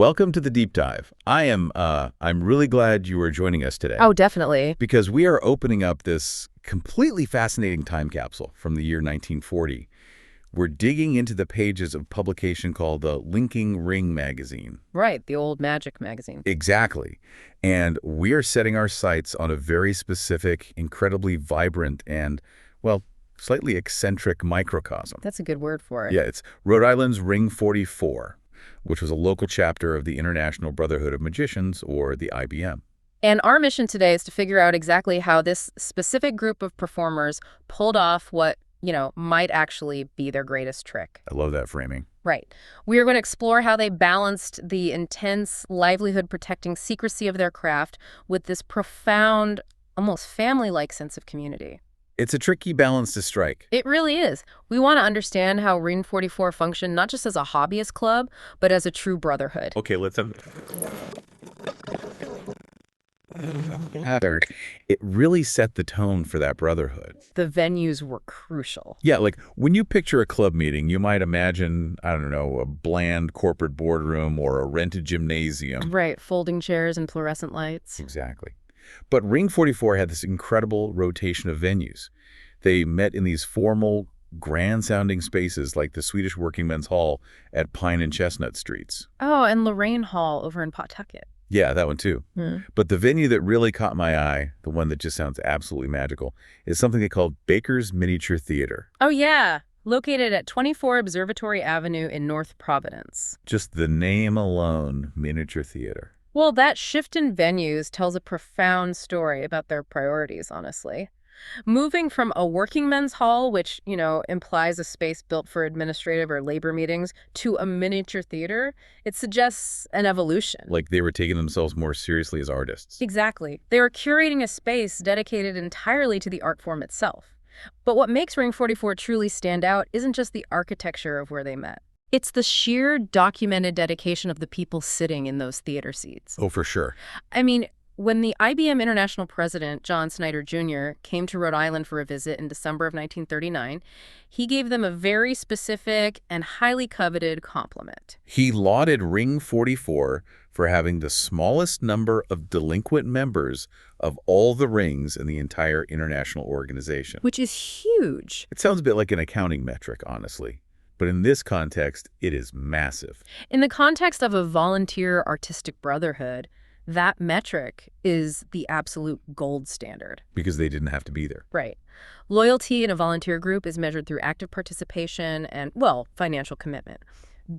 welcome to the deep dive. I'm really glad you are joining us today. Oh, definitely. Because we are opening up this completely fascinating time capsule from the year 1940. We're digging into the pages of a publication called the Linking Ring magazine. Right, the old magic magazine. Exactly. And we are setting our sights on a very specific, incredibly vibrant, and, well, slightly eccentric microcosm. That's a good word for it. Yeah, it's Rhode Island's Ring 44, which was a local chapter of the International Brotherhood of Magicians, or the IBM. And our mission today is to figure out exactly how this specific group of performers pulled off what, might actually be their greatest trick. I love that framing. Right. We are going to explore how they balanced the intense, livelihood-protecting secrecy of their craft with this profound, almost family-like sense of community. It's a tricky balance to strike. It really is. We want to understand how Ring 44 functioned not just as a hobbyist club, but as a true brotherhood. Okay, let's It really set the tone for that brotherhood. The venues were crucial. Yeah, like when you picture a club meeting, you might imagine, I don't know, a bland corporate boardroom or a rented gymnasium. Right, folding chairs and fluorescent lights. Exactly. But Ring 44 had this incredible rotation of venues. They met in these formal, grand-sounding spaces like the Swedish Workingmen's Hall at Pine and Chestnut Streets. Oh, and Lorraine Hall over in Pawtucket. Yeah, that one too. But the venue that really caught my eye, the one that just sounds absolutely magical, is something they called Baker's Miniature Theater. Oh, yeah. Located at 24 Observatory Avenue in North Providence. Just the name alone, Miniature Theater. Well, that shift in venues tells a profound story about their priorities, honestly. Moving from a working men's hall, which, implies a space built for administrative or labor meetings, to a miniature theater, it suggests an evolution. Like they were taking themselves more seriously as artists. Exactly. They were curating a space dedicated entirely to the art form itself. But what makes Ring 44 truly stand out isn't just the architecture of where they met. It's the sheer documented dedication of the people sitting in those theater seats. Oh, for sure. I mean, when the IBM International President, John Snyder Jr., came to Rhode Island for a visit in December of 1939, he gave them a very specific and highly coveted compliment. He lauded Ring 44 for having the smallest number of delinquent members of all the rings in the entire international organization. Which is huge. It sounds a bit like an accounting metric, honestly. But in this context, it is massive. In the context of a volunteer artistic brotherhood, that metric is the absolute gold standard. Because they didn't have to be there. Right. Loyalty in a volunteer group is measured through active participation and, financial commitment.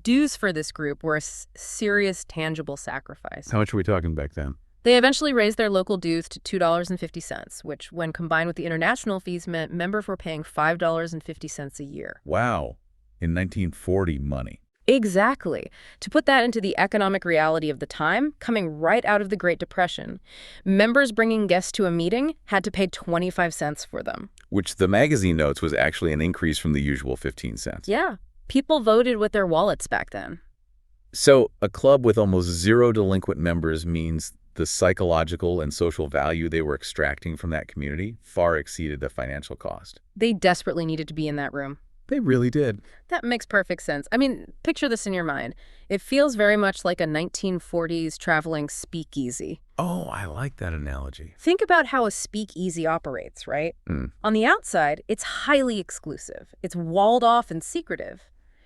Dues for this group were a serious, tangible sacrifice. How much were we talking back then? They eventually raised their local dues to $2.50, which, when combined with the international fees, meant members were paying $5.50 a year. Wow. In 1940 money. Exactly. To put that into the economic reality of the time, coming right out of the Great Depression, members bringing guests to a meeting had to pay 25 cents for them. Which the magazine notes was actually an increase from the usual 15 cents. Yeah. People voted with their wallets back then. So a club with almost zero delinquent members means the psychological and social value they were extracting from that community far exceeded the financial cost. They desperately needed to be in that room. They really did. That makes perfect sense. I mean, picture this in your mind. It feels very much like a 1940s traveling speakeasy. Oh, I like that analogy. Think about how a speakeasy operates, right? On the outside, it's highly exclusive. It's walled off and secretive.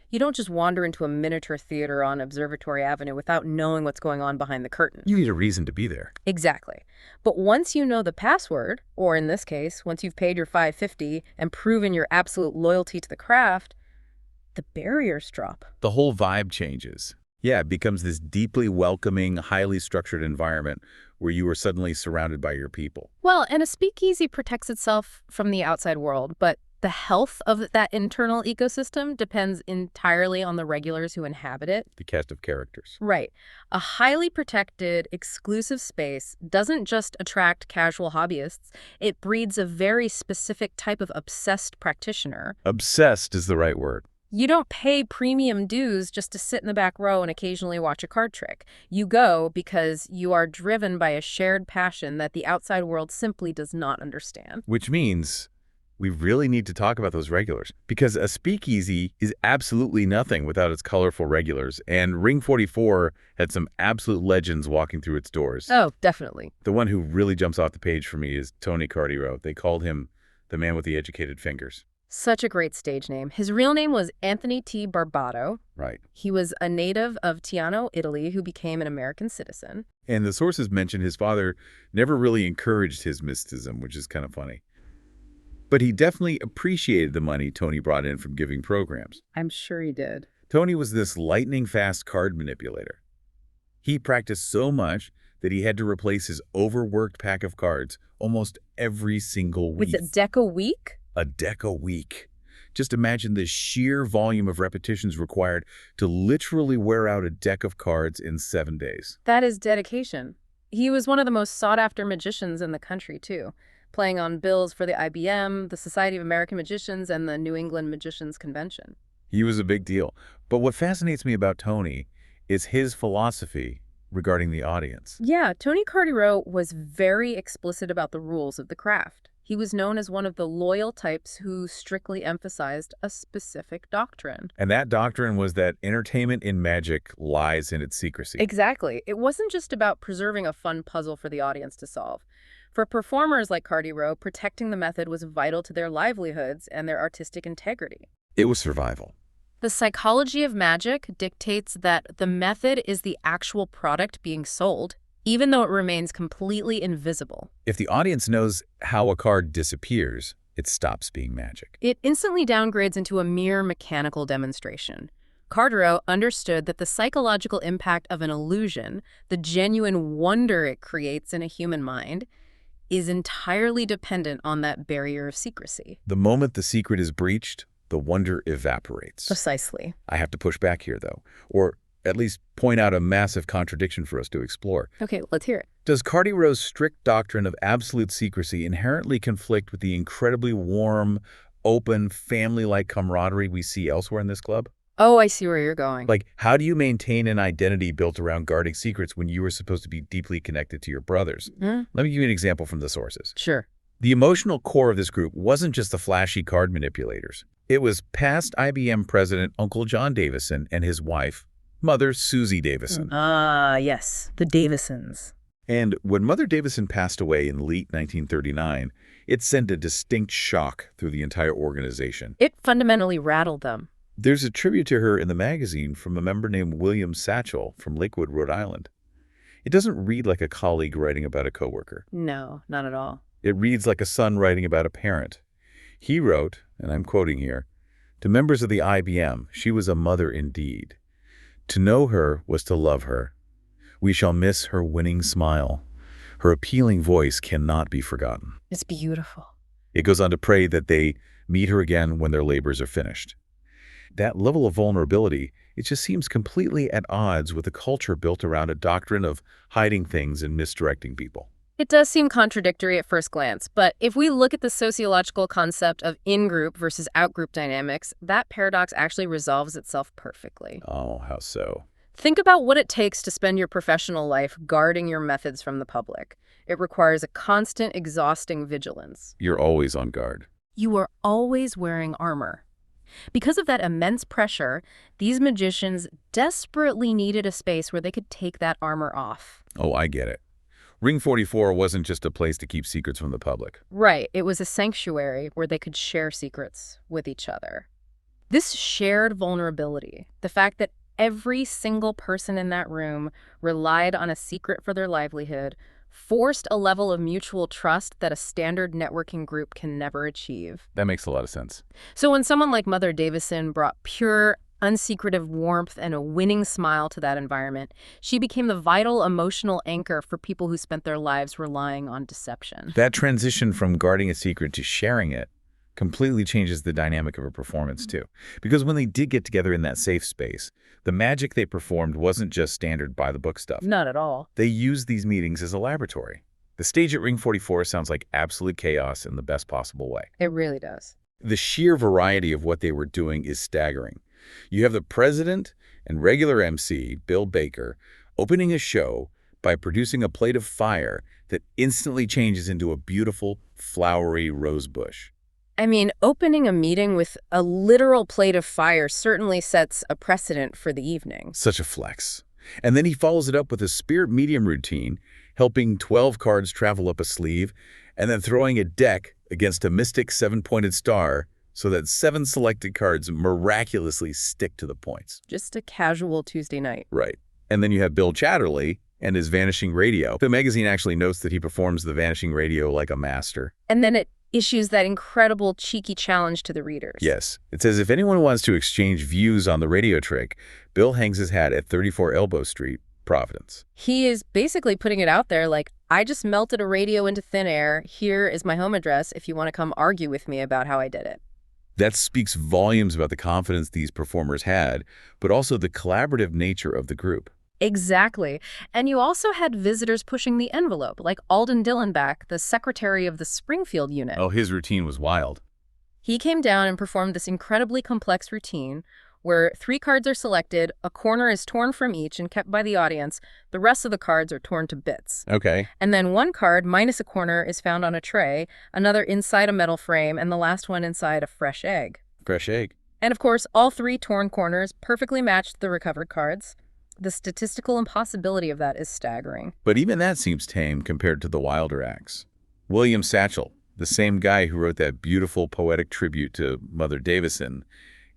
You don't just wander into a miniature theater on Observatory Avenue without knowing what's going on behind the curtain. You need a reason to be there. Exactly. But once you know the password, or in this case, once you've paid your $5.50 and proven your absolute loyalty to the craft, the barriers drop. The whole vibe changes. Yeah, it becomes this deeply welcoming, highly structured environment where you are suddenly surrounded by your people. Well, and a speakeasy protects itself from the outside world, but the health of that internal ecosystem depends entirely on the regulars who inhabit it. The cast of characters. Right. A highly protected, exclusive space doesn't just attract casual hobbyists. It breeds a very specific type of obsessed practitioner. Obsessed is the right word. You don't pay premium dues just to sit in the back row and occasionally watch a card trick. You go because you are driven by a shared passion that the outside world simply does not understand. Which means We really need to talk about those regulars, because a speakeasy is absolutely nothing without its colorful regulars, and Ring 44 had some absolute legends walking through its doors. Oh, definitely. The one who really jumps off the page for me is Tony Cardiero. They called him the man with the educated fingers. Such a great stage name. His real name was Anthony T. Barbato. Right. He was a native of Tiano, Italy, who became an American citizen. And the sources mention his father never really encouraged his mysticism, which is kind of funny. But he definitely appreciated the money Tony brought in from giving programs. I'm sure he did. Tony was this lightning-fast card manipulator. He practiced so much that he had to replace his overworked pack of cards almost every single week. With a deck a week? A deck a week. Just imagine the sheer volume of repetitions required to literally wear out a deck of cards in 7 days. That is dedication. He was one of the most sought-after magicians in the country, too, playing on bills for the IBM, the Society of American Magicians, and the New England Magicians Convention. He was a big deal. But what fascinates me about Tony is his philosophy regarding the audience. Yeah, Tony Cardiero was very explicit about the rules of the craft. He was known as one of the loyal types who strictly emphasized a specific doctrine. And that doctrine was that entertainment in magic lies in its secrecy. Exactly. It wasn't just about preserving a fun puzzle for the audience to solve. For performers like Cardiero, protecting the method was vital to their livelihoods and their artistic integrity. It was survival. The psychology of magic dictates that the method is the actual product being sold, even though it remains completely invisible. If the audience knows how a card disappears, it stops being magic. It instantly downgrades into a mere mechanical demonstration. Cardiero understood that the psychological impact of an illusion, the genuine wonder it creates in a human mind, is entirely dependent on that barrier of secrecy. The moment the secret is breached, the wonder evaporates. Precisely. I have to push back here, though, or at least point out a massive contradiction for us to explore. Okay, let's hear it. Does Cardiero's strict doctrine of absolute secrecy inherently conflict with the incredibly warm, open, family-like camaraderie we see elsewhere in this club? Oh, I see where you're going. Like, how do you maintain an identity built around guarding secrets when you were supposed to be deeply connected to your brothers? Let me give you an example from the sources. Sure. The emotional core of this group wasn't just the flashy card manipulators. It was past IBM president Uncle John Davison and his wife, Mother Susie Davison. Ah, yes, the Davisons. And when Mother Davison passed away in late 1939, it sent a distinct shock through the entire organization. It fundamentally rattled them. There's a tribute to her in the magazine from a member named William Satchel from Lakewood, Rhode Island. It doesn't read like a colleague writing about a coworker. No, not at all. It reads like a son writing about a parent. He wrote, and I'm quoting here, "To members of the IBM, she was a mother indeed. To know her was to love her. We shall miss her winning smile. Her appealing voice cannot be forgotten." It's beautiful. It goes on to pray that they meet her again when their labors are finished. That level of vulnerability, it just seems completely at odds with a culture built around a doctrine of hiding things and misdirecting people. It does seem contradictory at first glance, but if we look at the sociological concept of in-group versus out-group dynamics, that paradox actually resolves itself perfectly. Oh, how so? Think about what it takes to spend your professional life guarding your methods from the public. It requires a constant, exhausting vigilance. You're always on guard. You are always wearing armor. Because of that immense pressure, these magicians desperately needed a space where they could take that armor off. Oh, I get it. Ring 44 wasn't just a place to keep secrets from the public. Right, it was a sanctuary where they could share secrets with each other. This shared vulnerability, the fact that every single person in that room relied on a secret for their livelihood, forced a level of mutual trust that a standard networking group can never achieve. That makes a lot of sense. So when someone like Mother Davison brought pure, unsecretive warmth and a winning smile to that environment, she became the vital emotional anchor for people who spent their lives relying on deception. That transition from guarding a secret to sharing it completely changes the dynamic of a performance, too. Because when they did get together in that safe space, the magic they performed wasn't just standard by-the-book stuff. Not at all. They used these meetings as a laboratory. The stage at Ring 44 sounds like absolute chaos in the best possible way. It really does. The sheer variety of what they were doing is staggering. You have the president and regular MC, Bill Baker, opening a show by producing a plate of fire that instantly changes into a beautiful, flowery rose bush. I mean, opening a meeting with a literal plate of fire certainly sets a precedent for the evening. Such a flex. And then he follows it up with a spirit medium routine, helping 12 cards travel up a sleeve, and then throwing a deck against a mystic 7-pointed star so that 7 selected cards miraculously stick to the points. Just a casual Tuesday night. Right. And then you have Bill Chatterley and his vanishing radio. The magazine actually notes that he performs the vanishing radio like a master. And then it issues that incredible cheeky challenge to the readers. Yes. It says if anyone wants to exchange views on the radio trick, Bill hangs his hat at 34 Elbow Street, Providence. He is basically putting it out there like, I just melted a radio into thin air. Here is my home address if you want to come argue with me about how I did it. That speaks volumes about the confidence these performers had, but also the collaborative nature of the group. Exactly. And you also had visitors pushing the envelope, like Alden Dillenbach, the secretary of the Springfield unit. Oh, his routine was wild. He came down and performed this incredibly complex routine where 3 cards are selected, a corner is torn from each and kept by the audience, the rest of the cards are torn to bits. Okay. And then 1 card, minus a corner, is found on a tray, another inside a metal frame, and the last one inside a fresh egg. Fresh egg. And of course, all 3 torn corners perfectly matched the recovered cards. The statistical impossibility of that is staggering. But even that seems tame compared to the wilder acts. William Satchel, the same guy who wrote that beautiful poetic tribute to Mother Davison,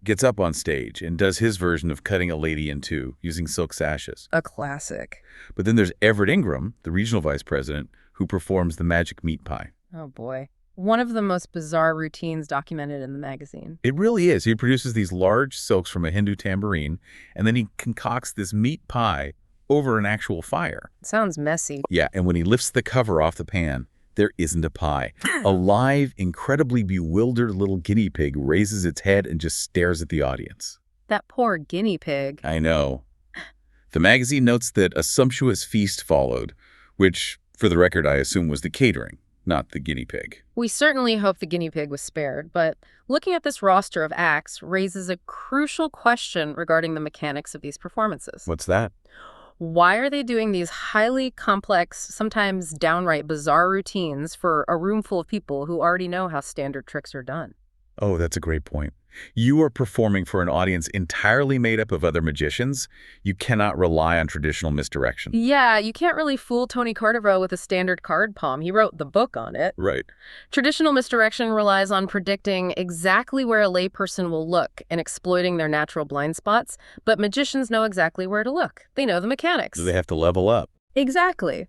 gets up on stage and does his version of cutting a lady in two using silk sashes. A classic. But then there's Everett Ingram, the regional vice president, who performs the magic meat pie. Oh boy. One of the most bizarre routines documented in the magazine. It really is. He produces these large silks from a Hindu tambourine, and then he concocts this meat pie over an actual fire. Sounds messy. Yeah, and when he lifts the cover off the pan, there isn't a pie. A live, incredibly bewildered little guinea pig raises its head and just stares at the audience. That poor guinea pig. I know. The magazine notes that a sumptuous feast followed, which, for the record, I assume was the catering, not the guinea pig. We certainly hope the guinea pig was spared, but looking at this roster of acts raises a crucial question regarding the mechanics of these performances. What's that? Why are they doing these highly complex, sometimes downright bizarre routines for a room full of people who already know how standard tricks are done? Oh, that's a great point. You are performing for an audience entirely made up of other magicians. You cannot rely on traditional misdirection. Yeah, you can't really fool Tony Carderow with a standard card palm. He wrote the book on it. Right. Traditional misdirection relies on predicting exactly where a layperson will look and exploiting their natural blind spots, but magicians know exactly where to look. They know the mechanics. They have to level up. Exactly.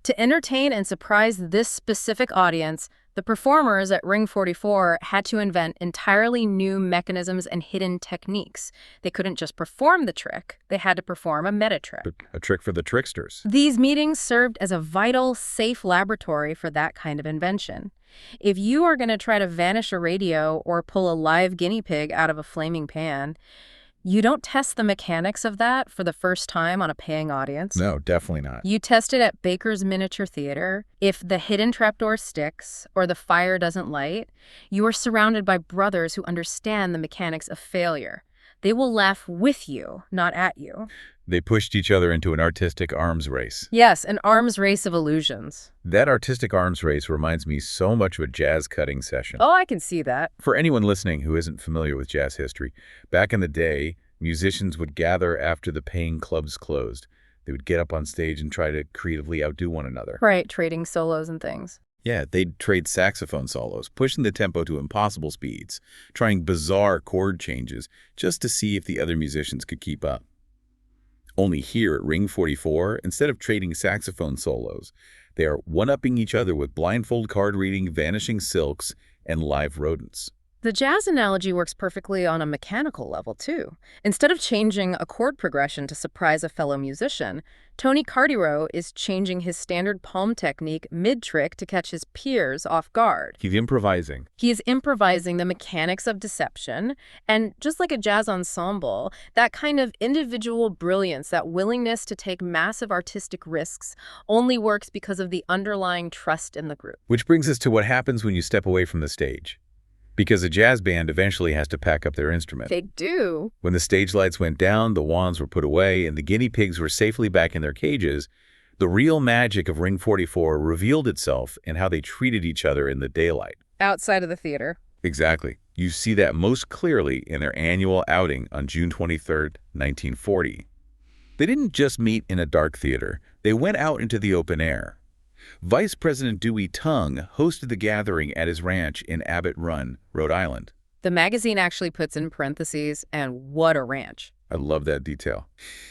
To entertain and surprise this specific audience, the performers at Ring 44 had to invent entirely new mechanisms and hidden techniques. They couldn't just perform the trick, they had to perform a meta trick. A trick for the tricksters. These meetings served as a vital, safe laboratory for that kind of invention. If you are going to try to vanish a radio or pull a live guinea pig out of a flaming pan, you don't test the mechanics of that for the first time on a paying audience. No, definitely not. You test it at Baker's Miniature Theater. If the hidden trapdoor sticks or the fire doesn't light, you are surrounded by brothers who understand the mechanics of failure. They will laugh with you, not at you. They pushed each other into an artistic arms race. Yes, an arms race of illusions. That artistic arms race reminds me so much of a jazz cutting session. Oh, I can see that. For anyone listening who isn't familiar with jazz history, back in the day, musicians would gather after the paying clubs closed. They would get up on stage and try to creatively outdo one another. Right, trading solos and things. Yeah, they'd trade saxophone solos, pushing the tempo to impossible speeds, trying bizarre chord changes just to see if the other musicians could keep up. Only here at Ring 44, instead of trading saxophone solos, they are one-upping each other with blindfold card reading, vanishing silks, and live rodents. The jazz analogy works perfectly on a mechanical level, too. Instead of changing a chord progression to surprise a fellow musician, Tony Carderow is changing his standard palm technique mid-trick to catch his peers off guard. He's improvising. He is improvising the mechanics of deception, and just like a jazz ensemble, that kind of individual brilliance, that willingness to take massive artistic risks, only works because of the underlying trust in the group. Which brings us to what happens when you step away from the stage. Because a jazz band eventually has to pack up their instrument. They do. When the stage lights went down, the wands were put away, and the guinea pigs were safely back in their cages, the real magic of Ring 44 revealed itself in how they treated each other in the daylight. Outside of the theater. Exactly. You see that most clearly in their annual outing on June 23rd, 1940. They didn't just meet in a dark theater. They went out into the open air. Vice President Dewey Tongue hosted the gathering at his ranch in Abbott Run, Rhode Island. The magazine actually puts in parentheses, and what a ranch. I love that detail.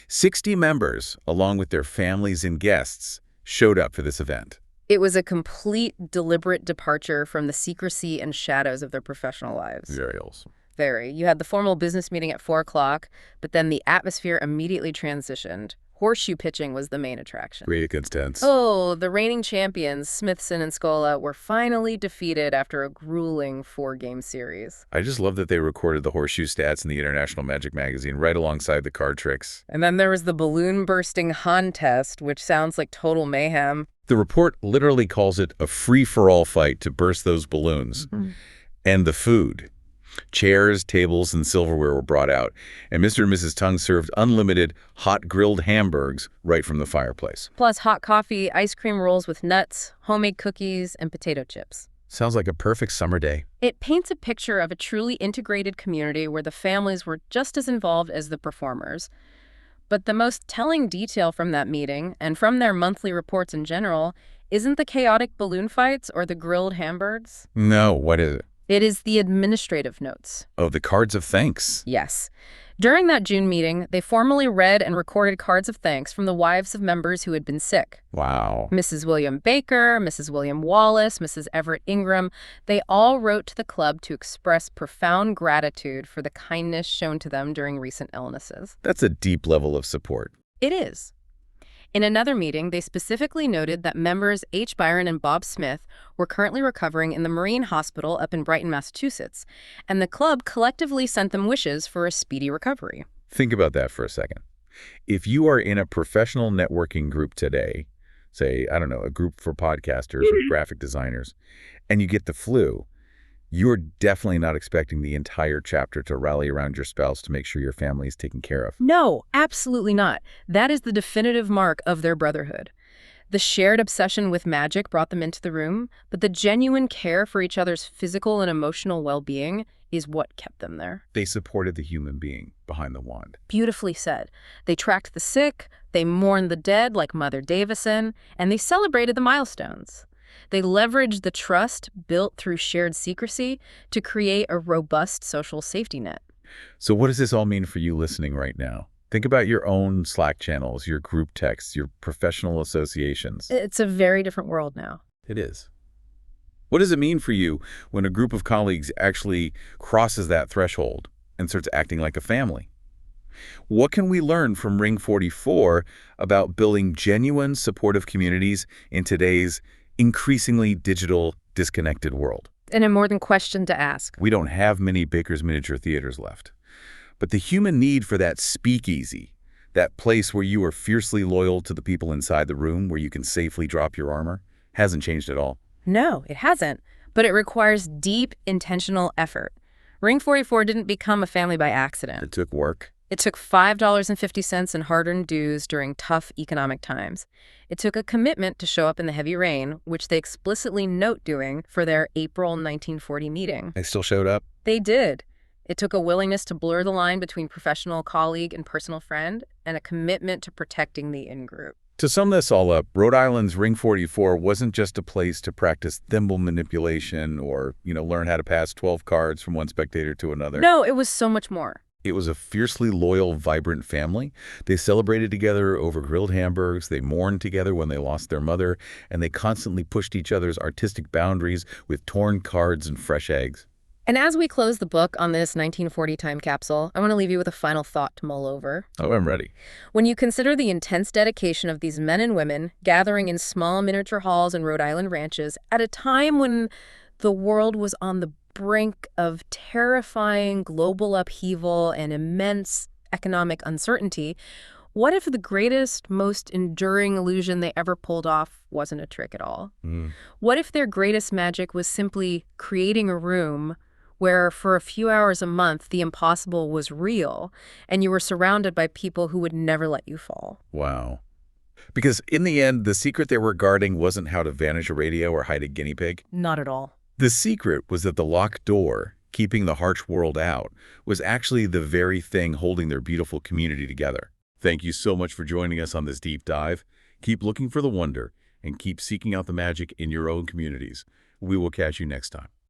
60 members, along with their families and guests, showed up for this event. It was a complete, deliberate departure from the secrecy and shadows of their professional lives. Very awesome. Very. You had the formal business meeting at 4 o'clock, but then the atmosphere immediately transitioned. Horseshoe pitching was the main attraction. Great against tense. Oh, the reigning champions, Smithson and Scola, were finally defeated after a grueling 4-game series. I just love that they recorded the horseshoe stats in the International Magic magazine right alongside the card tricks. And then there was the balloon bursting Han test, which sounds like total mayhem. The report literally calls it a free-for-all fight to burst those balloons. And the food. Chairs, tables, and silverware were brought out, and Mr. and Mrs. Tongue served unlimited hot grilled hamburgers right from the fireplace. Plus hot coffee, ice cream rolls with nuts, homemade cookies, and potato chips. Sounds like a perfect summer day. It paints a picture of a truly integrated community where the families were just as involved as the performers. But the most telling detail from that meeting, and from their monthly reports in general, isn't the chaotic balloon fights or the grilled hamburgers. No, what is it? It is the administrative notes. Oh, the cards of thanks. Yes. During that June meeting, they formally read and recorded cards of thanks from the wives of members who had been sick. Wow. Mrs. William Baker, Mrs. William Wallace, Mrs. Everett Ingram, they all wrote to the club to express profound gratitude for the kindness shown to them during recent illnesses. That's a deep level of support. It is. In another meeting, they specifically noted that members H. Byron and Bob Smith were currently recovering in the Marine Hospital up in Brighton, Massachusetts, and the club collectively sent them wishes for a speedy recovery. Think about that for a second. If you are in a professional networking group today, say, I don't know, a group for podcasters or graphic designers, and you get the flu, you're definitely not expecting the entire chapter to rally around your spouse to make sure your family is taken care of. No, absolutely not. That is the definitive mark of their brotherhood. The shared obsession with magic brought them into the room, but the genuine care for each other's physical and emotional well-being is what kept them there. They supported the human being behind the wand. Beautifully said. They tracked the sick, they mourned the dead like Mother Davison, and they celebrated the milestones. They leveraged the trust built through shared secrecy to create a robust social safety net. So what does this all mean for you listening right now? Think about your own Slack channels, your group texts, your professional associations. It's a very different world now. It is. What does it mean for you when a group of colleagues actually crosses that threshold and starts acting like a family? What can we learn from Ring 44 about building genuine supportive communities in today's increasingly digital, disconnected world? And a more than question to ask. We don't have many Baker's Miniature Theaters left. But the human need for that speakeasy, that place where you are fiercely loyal to the people inside the room where you can safely drop your armor, hasn't changed at all. No, it hasn't. But it requires deep, intentional effort. Ring 44 didn't become a family by accident. It took work. It took $5.50 in hard-earned dues during tough economic times. It took a commitment to show up in the heavy rain, which they explicitly note doing for their April 1940 meeting. They still showed up? They did. It took a willingness to blur the line between professional colleague and personal friend, and a commitment to protecting the in-group. To sum this all up, Rhode Island's Ring 44 wasn't just a place to practice thimble manipulation or, learn how to pass 12 cards from one spectator to another. No, it was so much more. It was a fiercely loyal, vibrant family. They celebrated together over grilled hamburgers, they mourned together when they lost their mother, and they constantly pushed each other's artistic boundaries with torn cards and fresh eggs. And as we close the book on this 1940 time capsule, I want to leave you with a final thought to mull over. Oh, I'm ready. When you consider the intense dedication of these men and women gathering in small miniature halls and Rhode Island ranches at a time when the world was on the brink of terrifying global upheaval and immense economic uncertainty, what if the greatest, most enduring illusion they ever pulled off wasn't a trick at all? What if their greatest magic was simply creating a room where for a few hours a month the impossible was real and you were surrounded by people who would never let you fall? Wow. Because in the end, the secret they were guarding wasn't how to vanish a radio or hide a guinea pig. Not at all. The secret was that the locked door, keeping the harsh world out, was actually the very thing holding their beautiful community together. Thank you so much for joining us on this deep dive. Keep looking for the wonder and keep seeking out the magic in your own communities. We will catch you next time.